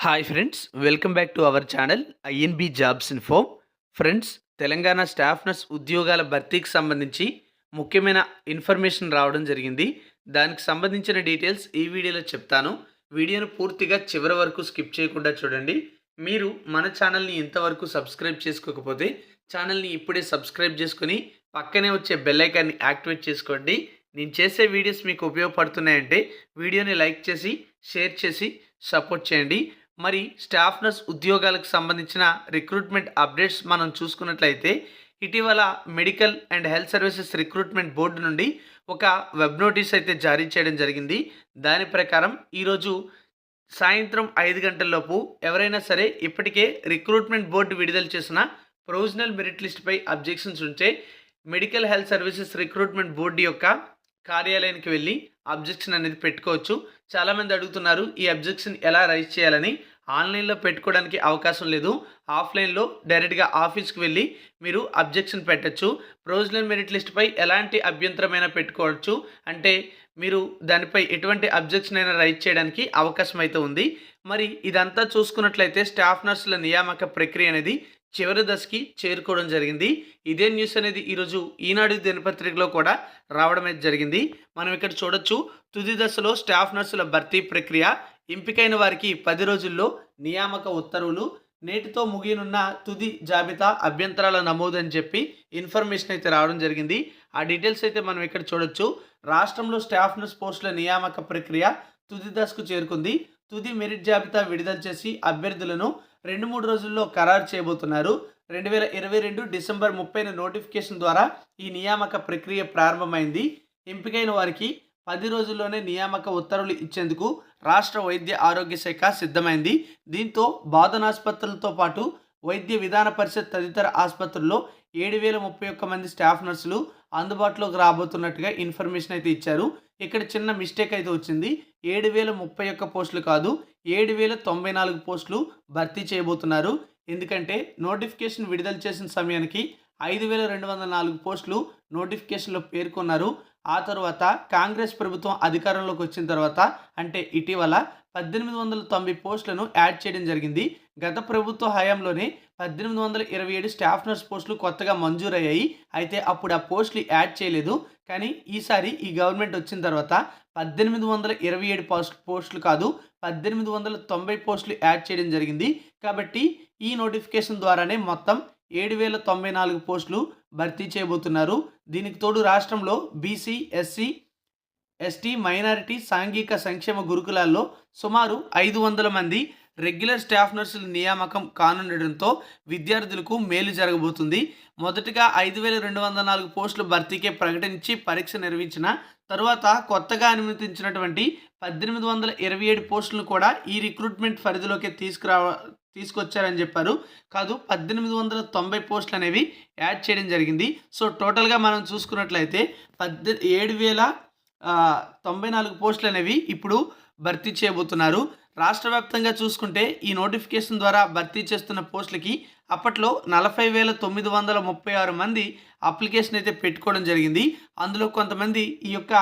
Hi friends, welcome back to our channel INB jobs info. Friends, Telangana staff nurse ఉద్యోగాల భర్తీకి సంబంధించి ముఖ్యమైన information రావడం జరిగింది. దానికి సంబంధించిన డీటెయిల్స్ ఈ వీడియోలో చెప్తాను. వీడియోను పూర్తిగా చివరి వరకు స్కిప్ చేయకుండా చూడండి. మీరు మన ఛానల్ని ఇంతవరకు సబ్స్క్రైబ్ చేసుకోకపోతే ఛానల్ని ఇప్పుడే సబ్స్క్రైబ్ చేసుకుని పక్కనే వచ్చే బెల్ ఐకాన్ని యాక్టివేట్ చేసుకోండి. నేను చేసే వీడియోస్ మీకు ఉపయోగపడుతున్నాయంటే వీడియోని లైక్ చేసి షేర్ చేసి సపోర్ట్ చేయండి. మరి స్టాఫ్ నర్స్ ఉద్యోగాలకు సంబంధించిన రిక్రూట్మెంట్ అప్డేట్స్ మనం చూసుకున్నట్లయితే ఇటీవల medical and health services recruitment board నుండి ఒక వెబ్ నోటీస్ అయితే జారీ చేయడం జరిగింది. దాని ప్రకారం ఈరోజు సాయంత్రం 5 గంటలలోపు ఎవరైనా సరే ఇప్పటికే రిక్రూట్మెంట్ బోర్డు విడుదల చేసిన ప్రొవిజనల్ మెరిట్ లిస్ట్పై అబ్జెక్షన్స్ ఉంటే medical health services recruitment board యొక్క కార్యాలయానికి వెళ్ళి అబ్జెక్షన్ అనేది పెట్టుకోవచ్చు. చాలామంది అడుగుతున్నారు ఈ అబ్జెక్షన్ ఎలా రైజ్ చేయాలని. ఆన్లైన్లో పెట్టుకోవడానికి అవకాశం లేదు. ఆఫ్లైన్లో డైరెక్ట్గా ఆఫీస్కి వెళ్ళి మీరు అబ్జెక్షన్ పెట్టచ్చు. ప్రొవిజనల్ మెరిట్ లిస్ట్పై ఎలాంటి అభ్యంతరమైనా పెట్టుకోవచ్చు. అంటే మీరు దానిపై ఎటువంటి అబ్జెక్షన్ అయినా రైజ్ చేయడానికి అవకాశం అయితే ఉంది. మరి ఇదంతా చూసుకున్నట్లయితే స్టాఫ్ నర్సుల నియామక ప్రక్రియ అనేది చివరి దశకి చేరుకోవడం జరిగింది. ఇదే న్యూస్ అనేది ఈరోజు ఈనాడు దినపత్రికలో కూడా రావడం అయితే జరిగింది. మనం ఇక్కడ చూడొచ్చు, తుది దశలో స్టాఫ్ నర్సుల భర్తీ ప్రక్రియ, ఎంపికైన వారికి 10 రోజుల్లో నియామక ఉత్తర్వులు, నేటితో ముగియనున్న తుది జాబితా అభ్యంతరాల నమోదు అని చెప్పి ఇన్ఫర్మేషన్ అయితే రావడం జరిగింది. ఆ డీటెయిల్స్ అయితే మనం ఇక్కడ చూడొచ్చు. రాష్ట్రంలో స్టాఫ్ నర్స్ పోస్టుల నియామక ప్రక్రియ తుది దశకు చేరుకుంది. తుది మెరిట్ జాబితా విడుదల చేసి అభ్యర్థులను 2-3 రోజుల్లో ఖరారు చేయబోతున్నారు. 2022 డిసెంబర్ 30న నోటిఫికేషన్ ద్వారా ఈ నియామక ప్రక్రియ ప్రారంభమైంది. ఎంపికైన వారికి 10 రోజుల్లోనే నియామక ఉత్తర్వులు ఇచ్చేందుకు రాష్ట్ర వైద్య ఆరోగ్య శాఖ సిద్ధమైంది. దీంతో బోధనాసుపత్రులతో పాటు వైద్య విధాన పరిషత్ తదితర ఆసుపత్రుల్లో 7,031 మంది స్టాఫ్ నర్సులు అందుబాటులోకి రాబోతున్నట్టుగా ఇన్ఫర్మేషన్ అయితే ఇచ్చారు. ఇక్కడ చిన్న మిస్టేక్ అయితే వచ్చింది. 7,031 పోస్టులు కాదు, 7,094 పోస్టులు భర్తీ చేయబోతున్నారు. ఎందుకంటే నోటిఫికేషన్ విడుదల చేసిన సమయానికి 5,204 పోస్టులు నోటిఫికేషన్లో పేర్కొన్నారు. ఆ తర్వాత కాంగ్రెస్ ప్రభుత్వం అధికారంలోకి వచ్చిన తర్వాత అంటే ఇటీవల 1,890 పోస్టులను యాడ్ చేయడం జరిగింది. గత ప్రభుత్వ హయాంలోనే 1,827 స్టాఫ్ నర్స్ పోస్టులు కొత్తగా మంజూరయ్యాయి. అయితే అప్పుడు ఆ పోస్టులు యాడ్ చేయలేదు. కానీ ఈసారి ఈ గవర్నమెంట్ వచ్చిన తర్వాత 1,827 పోస్టులు కాదు, 1,890 పోస్టులు యాడ్ చేయడం జరిగింది. కాబట్టి ఈ నోటిఫికేషన్ ద్వారానే మొత్తం 7,094 పోస్టులు భర్తీ చేయబోతున్నారు. దీనికి తోడు రాష్ట్రంలో బీసీ, ఎస్సీ, ఎస్టీ, మైనారిటీ సాంఘిక సంక్షేమ గురుకులాల్లో సుమారు 500 మంది రెగ్యులర్ స్టాఫ్ నర్సుల నియామకం కానుండడంతో విద్యార్థులకు మేలు జరగబోతుంది. మొదటగా 5,204 పోస్టులు భర్తీకే ప్రకటించి పరీక్ష నిర్వహించిన తరువాత కొత్తగా అనుమతించినటువంటి 1,827 పోస్టులను కూడా ఈ రిక్రూట్మెంట్ పరిధిలోకి తీసుకొచ్చారని చెప్పారు. కాదు, 1,890 పోస్టులు అనేవి యాడ్ చేయడం జరిగింది. సో టోటల్గా మనం చూసుకున్నట్లయితే 7,094 పోస్టులు అనేవి ఇప్పుడు భర్తీ చేయబోతున్నారు. రాష్ట్ర వ్యాప్తంగా చూసుకుంటే ఈ నోటిఫికేషన్ ద్వారా భర్తీ చేస్తున్న పోస్టులకి అప్పట్లో 40,936 మంది అప్లికేషన్ అయితే పెట్టుకోవడం జరిగింది. అందులో కొంతమంది ఈ యొక్క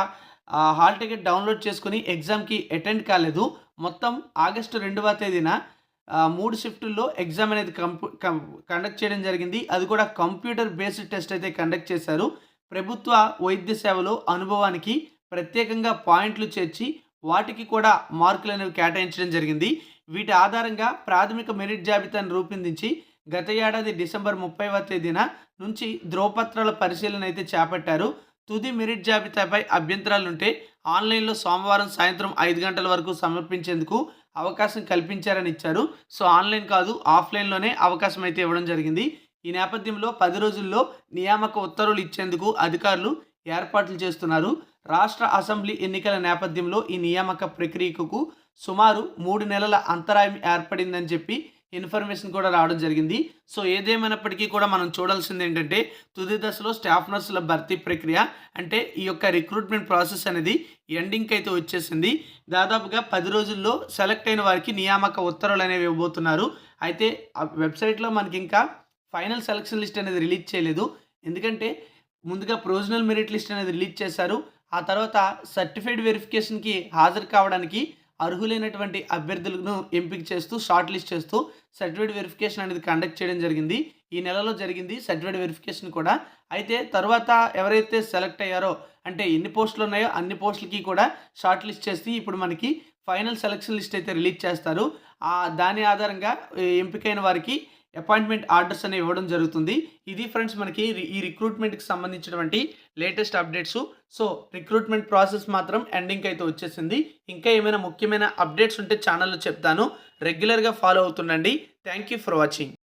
హాల్ టికెట్ డౌన్లోడ్ చేసుకుని ఎగ్జామ్కి అటెండ్ కాలేదు. మొత్తం ఆగస్టు 2వ తేదీన 3 షిఫ్టుల్లో ఎగ్జామ్ అనేది కండక్ట్ చేయడం జరిగింది. అది కూడా కంప్యూటర్ బేస్డ్ టెస్ట్ అయితే కండక్ట్ చేశారు. ప్రభుత్వ వైద్య సేవలో అనుభవానికి ప్రత్యేకంగా పాయింట్లు చేర్చి వాటికి కూడా మార్కులు అనేవి కేటాయించడం జరిగింది. వీటి ఆధారంగా ప్రాథమిక మెరిట్ జాబితాను రూపొందించి గత ఏడాది డిసెంబర్ 30వ తేదీన నుంచి ధ్రువపత్రాల పరిశీలన అయితే చేపట్టారు. తుది మెరిట్ జాబితాపై అభ్యంతరాలుంటే ఆన్లైన్లో సోమవారం సాయంత్రం 5 గంటల వరకు సమర్పించేందుకు అవకాశం కల్పించారని ఇచ్చారు. సో ఆన్లైన్ కాదు, ఆఫ్లైన్లోనే అవకాశం అయితే ఇవ్వడం జరిగింది. ఈ నేపథ్యంలో 10 రోజుల్లో నియామక ఉత్తర్వులు ఇచ్చేందుకు అధికారులు ఏర్పాట్లు చేస్తున్నారు. రాష్ట్ర అసెంబ్లీ ఎన్నికల నేపథ్యంలో ఈ నియామక ప్రక్రియకు సుమారు 3 నెలల అంతరాయం ఏర్పడిందని చెప్పి ఇన్ఫర్మేషన్ కూడా రావడం జరిగింది. సో ఏదేమైనప్పటికీ కూడా మనం చూడాల్సింది ఏంటంటే తుది దశలో స్టాఫ్ నర్సుల భర్తీ ప్రక్రియ అంటే ఈ యొక్క రిక్రూట్మెంట్ ప్రాసెస్ అనేది ఎండింగ్కి అయితే వచ్చేసింది. దాదాపుగా 10 రోజుల్లో సెలెక్ట్ అయిన వారికి నియామక ఉత్తర్వులు అనేవి ఇవ్వబోతున్నారు. అయితే ఆ వెబ్సైట్లో మనకి ఇంకా ఫైనల్ సెలక్షన్ లిస్ట్ అనేది రిలీజ్ చేయలేదు. ఎందుకంటే ముందుగా ప్రొవిజనల్ మెరిట్ లిస్ట్ అనేది రిలీజ్ చేశారు. ఆ తర్వాత సర్టిఫైడ్ వెరిఫికేషన్కి హాజరు కావడానికి అర్హులైనటువంటి అభ్యర్థులను ఎంపిక చేస్తూ షార్ట్ లిస్ట్ చేస్తూ సర్టిఫికేట్ వెరిఫికేషన్ అనేది కండక్ట్ చేయడం జరిగింది. ఈ నెలలో జరిగింది సర్టిఫికేట్ వెరిఫికేషన్ కూడా. అయితే తర్వాత ఎవరైతే సెలెక్ట్ అయ్యారో అంటే ఎన్ని పోస్టులు ఉన్నాయో అన్ని పోస్టులకి కూడా షార్ట్ లిస్ట్ చేసి ఇప్పుడు మనకి ఫైనల్ సెలక్షన్ లిస్ట్ అయితే రిలీజ్ చేస్తారు. దాని ఆధారంగా ఎంపికైన వారికి అపాయింట్మెంట్ ఆర్డర్స్ అనేవి ఇవ్వడం జరుగుతుంది. ఇది ఫ్రెండ్స్ మనకి ఈ రిక్రూట్మెంట్కి సంబంధించినటువంటి latest updates. So recruitment process మాత్రం ఎండింగ్కి అయితే వచ్చేసింది. ఇంకా ఏమైనా ముఖ్యమైన అప్డేట్స్ ఉంటే ఛానల్లో చెప్తాను. రెగ్యులర్గా ఫాలో అవుతుండండి. Thank you for watching.